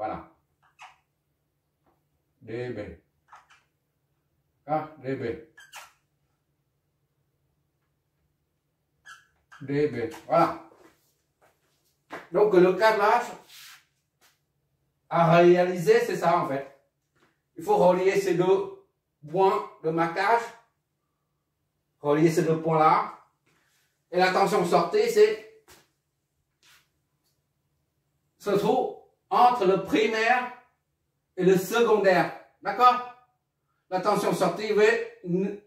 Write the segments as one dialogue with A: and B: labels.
A: Voilà. dB. Ah, dB. dB. Voilà. Donc le câblage à réaliser, c'est ça en fait. Il faut relier ces deux points de marquage. Relier ces deux points-là. Et la tension sortie, se trouve entre le primaire et le secondaire. D'accord? La tension sortie V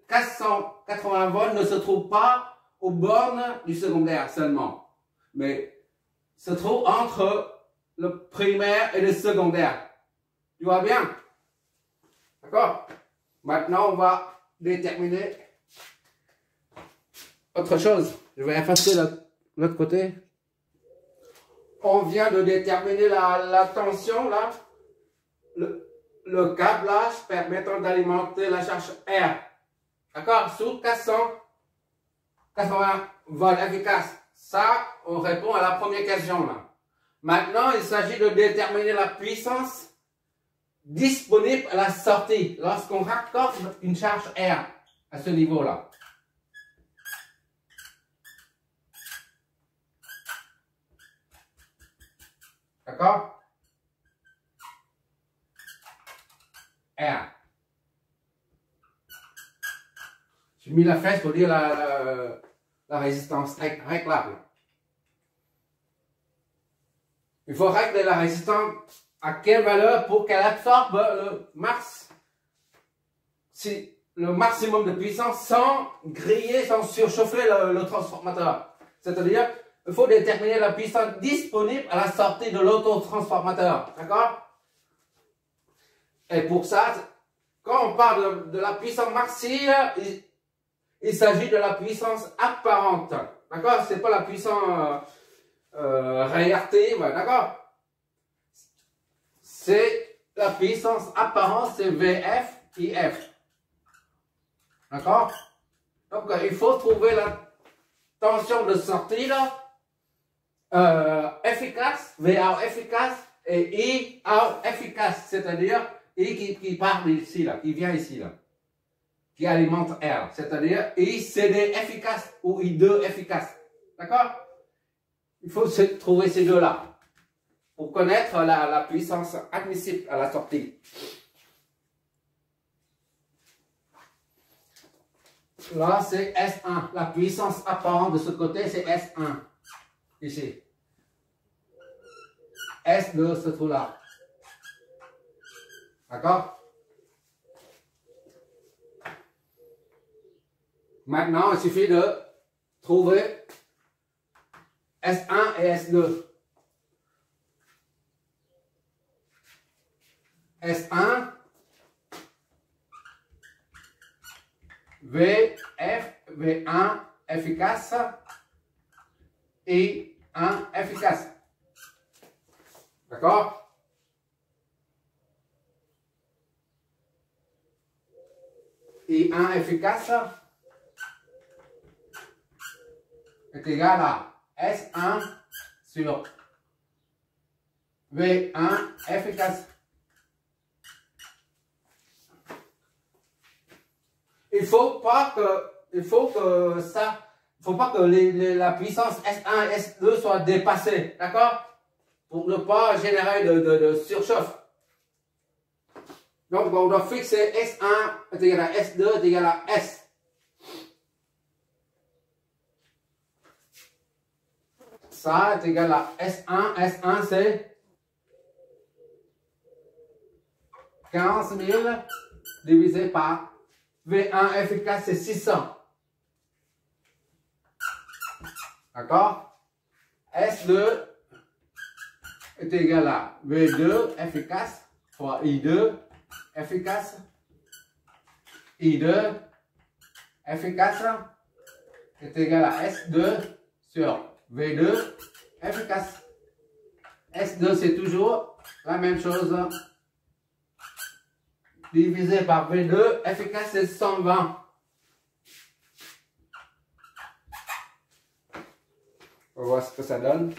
A: 480 volts ne se trouve pas aux bornes du secondaire seulement, mais se trouve entre le primaire et le secondaire. Tu vois bien? D'accord? Maintenant, on va déterminer autre chose. Je vais effacer l'autre côté. On vient de déterminer la tension là. Le câblage permettant d'alimenter la charge R. D'accord? Sous 480 volts efficaces. Ça, on répond à la première question là. Maintenant, il s'agit de déterminer la puissance disponible à la sortie lorsqu'on raccorde une charge R à ce niveau-là. D'accord? R. J'ai mis la flèche pour dire la résistance réglable. Il faut régler la résistance à quelle valeur pour qu'elle absorbe le max. Si le maximum de puissance sans griller, sans surchauffer le transformateur. C'est-à-dire, il faut déterminer la puissance disponible à la sortie de l'autotransformateur. D'accord? Et pour ça, quand on parle de la puissance maximale, il s'agit de la puissance apparente. D'accord? C'est pas la puissance réactive. D'accord? C'est la puissance apparente, c'est VF, IF. D'accord? Donc, il faut trouver la tension de sortie là, efficace, VA efficace et IA efficace, c'est-à-dire I qui part ici là, qui vient ici là, qui alimente R, c'est-à-dire ICD efficace ou I2 efficace. D'accord? Il faut trouver ces deux-là pour connaître la puissance admissible à la sortie. Là, c'est S1. La puissance apparente de ce côté, c'est S1. Ici. S2 se trouve là. D'accord? Maintenant, il suffit de trouver S1 et S2. S1, VF, V1 efficace et 1 efficace. D'accord? Et 1 efficace est égal à S1 sur V1 efficace. Il faut pas que la puissance S1 et S2 soit dépassée, d'accord? Pour ne pas générer de surchauffe. Donc, on doit fixer S1 est égal à S2 est égal à S. Ça est égal à S1. S1 c'est 15 000 divisé par V1 efficace, c'est 600. D'accord? S2 est égal à V2 efficace fois I2 efficace. I2 efficace est égal à S2 sur V2 efficace. S2 c'est toujours la même chose. Divisé par V2 efficace c'est 120. On va voir ce que ça donne.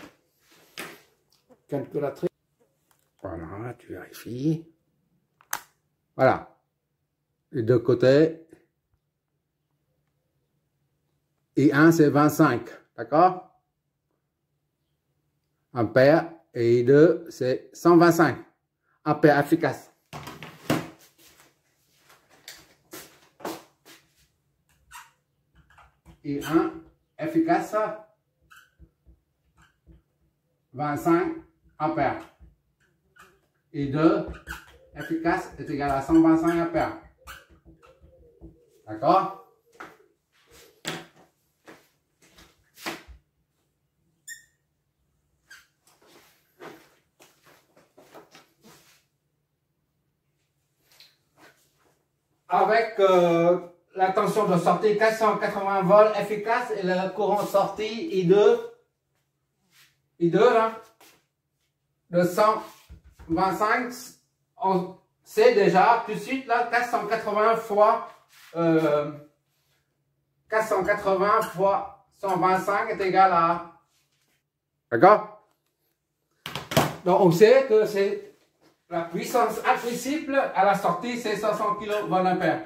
A: Calculatrice. Voilà, tu vérifies. Voilà. Les deux côtés. I1 c'est 25, d'accord? Ampère. Et I2 c'est 125 ampères efficace. I1 efficace 25 ampères. I2 efficace est égal à 125 ampères. D'accord? Avec la tension de sortie 480 volts efficace et le courant de sortie I2 là, de 125, on sait déjà tout de suite là 480 fois 125 est égal à, d'accord? Donc on sait que c'est la puissance accessible à la sortie, c'est 500 kVA.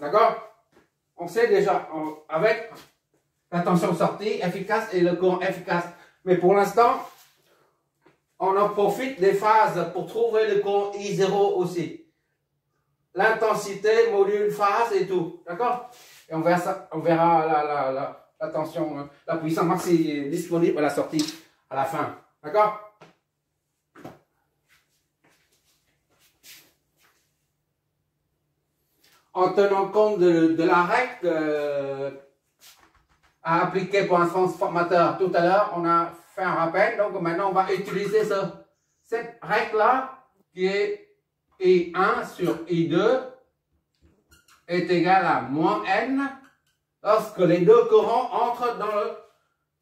A: D'accord? On sait déjà, avec la tension sortie efficace et le courant efficace. Mais pour l'instant, on en profite des phases pour trouver le courant I0 aussi. L'intensité, module, phase et tout. D'accord? Et on verra la tension, la puissance maximale disponible à la sortie à la fin. D'accord? En tenant compte de la règle à appliquer pour un transformateur tout à l'heure, on a fait un rappel. Donc maintenant, on va utiliser cette règle-là qui est I1 sur I2 est égal à moins N lorsque les deux courants entrent dans le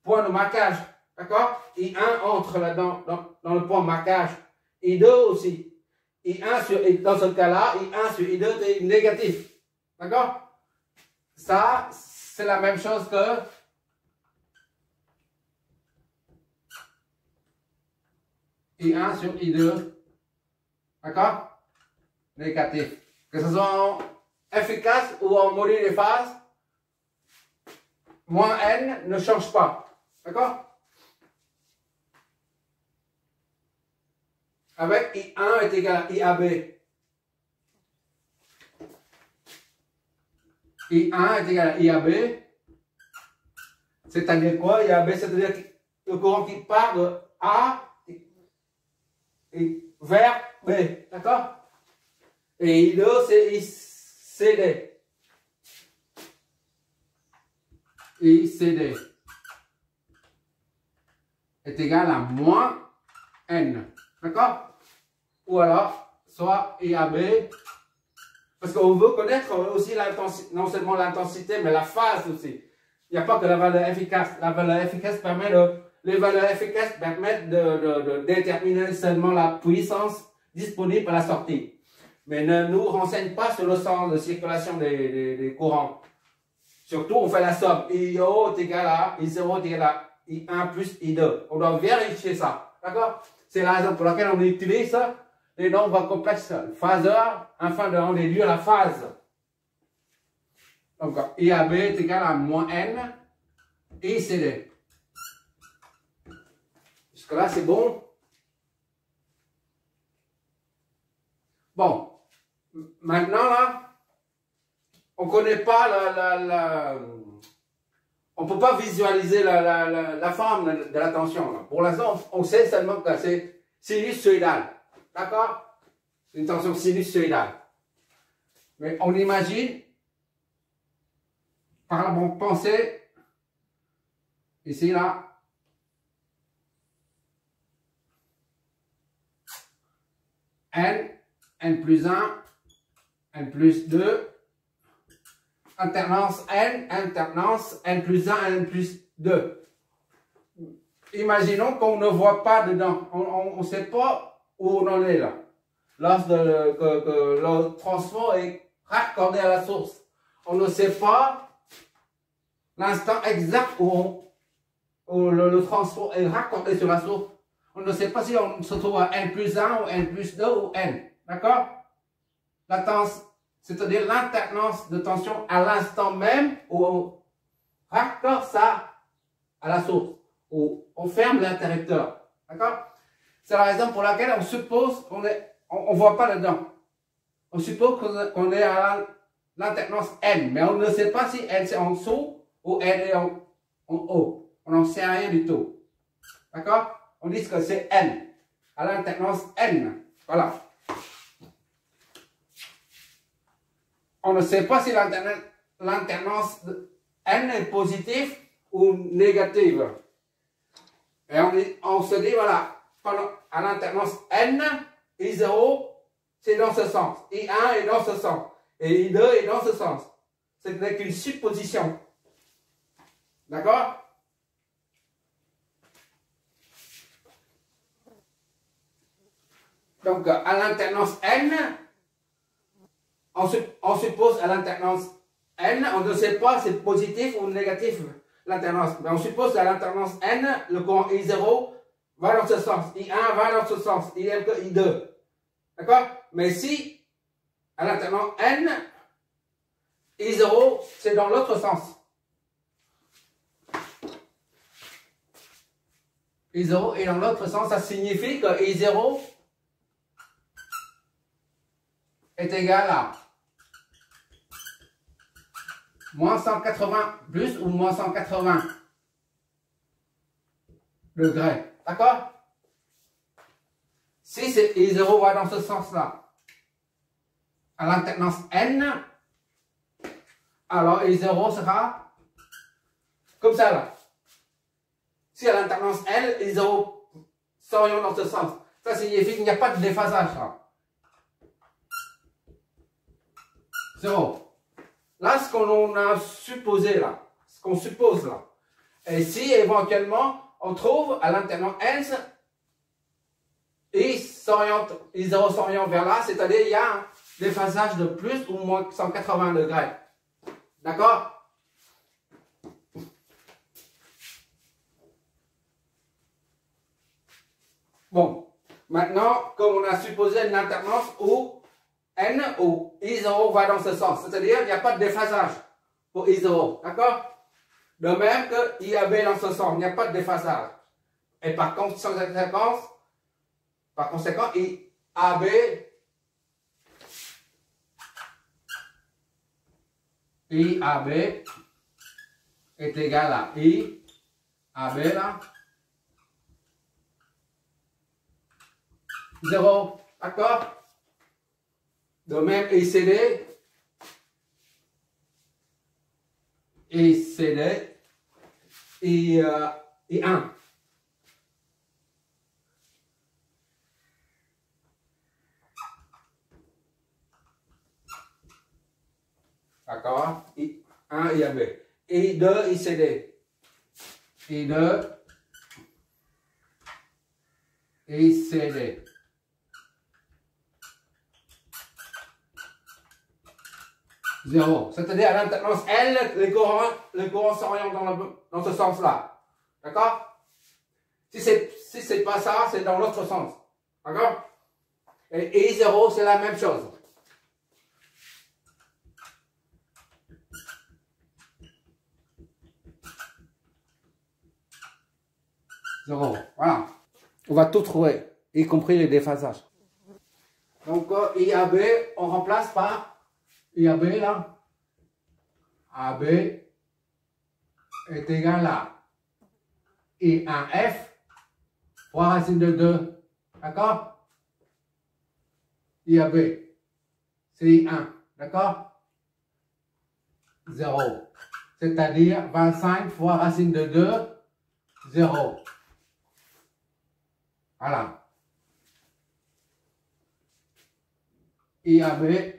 A: point de marquage. D'accord? I1 entre dans le point de marquage. I2 aussi. I1 sur, dans ce cas-là, I1 sur I2 est négatif. D'accord? Ça, c'est la même chose que I1 sur I2. D'accord? Négatif. Que ce soit en efficace ou en module de phase, moins N ne change pas. D'accord? Avec I1 est égal à IAB. I1 est égal à IAB. C'est-à-dire quoi? IAB, c'est-à-dire le courant qui part de A et vers B. D'accord? Et I2, c'est ICD. ICD est égal à moins N. D'accord? Ou alors, soit IAB, parce qu'on veut connaître aussi l'intensité, non seulement l'intensité, mais la phase aussi. Il n'y a pas que la valeur efficace. La valeur efficace permet les valeurs efficaces permettent de déterminer seulement la puissance disponible à la sortie. Mais ne nous renseigne pas sur le sens de circulation des courants. Surtout, on fait la somme. I0 est égal à I0 est égal à I1 plus I2. On doit vérifier ça. D'accord? C'est la raison pour laquelle on utilise les nombres complexes phaseurs afin de réduire la phase. Donc, IAB est égal à moins N ICD. Jusque-là, c'est bon? Bon. Maintenant, là, on ne connaît pas on ne peut pas visualiser la forme de la tension. Pour l'instant, on sait seulement que c'est sinusoïdal. D'accord? C'est une tension sinusoïdale. Mais on imagine, par la bonne pensée, ici, là, N plus 1, N plus 2, alternance N plus 1, N plus 2. Imaginons qu'on ne voit pas dedans, on ne sait pas où on en est là. Lorsque que le transfert est raccordé à la source, on ne sait pas l'instant exact où le transfert est raccordé sur la source on ne sait pas si on se trouve à n plus 1 ou n plus 2 ou n. D'accord? La tension, c'est-à-dire l'internance de tension à l'instant même où on raccorde ça à la source, où on ferme l'interrupteur. D'accord? C'est la raison pour laquelle on suppose qu'on est, on voit pas dedans. On suppose qu'on est à l'internance n, mais on ne sait pas si n c'est en dessous ou n est en haut. On n'en sait rien du tout. D'accord? On dit que c'est n, à l'internance n. Voilà. On ne sait pas si l'internance n est positive ou négative. Et on se dit, voilà, à l'internance n, I0, c'est dans ce sens. I1 est dans ce sens. Et I2 est dans ce sens. Ce n'est qu'une supposition. D'accord? Donc, à l'internance n, on suppose à l'internance n, on ne sait pas si c'est positif ou négatif l'alternance. Mais on suppose qu'à l'alternance n, le courant I0 va dans ce sens. I1 va dans ce sens. Idem que I2. D'accord? Mais si, à l'alternance n, I0, c'est dans l'autre sens. I0 est dans l'autre sens. Ça signifie que I0 est égal à moins 180 plus ou moins 180 degrés. D'accord? Si I0 va dans ce sens-là, à l'alternance n, alors I0 sera comme ça là. Si à l'alternance L, I0 s'oriente dans ce sens, ça signifie qu'il n'y a pas de déphasage là. 0. Là, ce qu'on a supposé là, ce qu'on suppose là. Et si éventuellement on trouve à l'alternance S, I0 s'oriente vers là, c'est-à-dire il y a un déphasage de plus ou moins 180 degrés. D'accord? Bon, maintenant, comme on a supposé une alternance où N ou I0 va dans ce sens, c'est-à-dire il n'y a pas de déphasage pour I0, d'accord? De même que IAB dans ce sens, il n'y a pas de déphasage. Et par conséquent, IAB est égal à IAB là, 0, d'accord? De même, ICD, I1. D'accord? I1, IAB. I2, ICD. I2, ICD. 0. C'est-à-dire à l'alternance L, les courants s'orientent dans ce sens-là. D'accord? Si c'est pas ça, c'est dans l'autre sens. D'accord? Et I0, c'est la même chose. Zéro. Voilà. On va tout trouver, y compris les déphasages. Donc, IAB, on remplace par IAB là, AB est égal à I1F fois racine de 2. D'accord? IAB, c'est I1. D'accord? 0. C'est-à-dire 25 fois racine de 2, 0. Voilà. IAB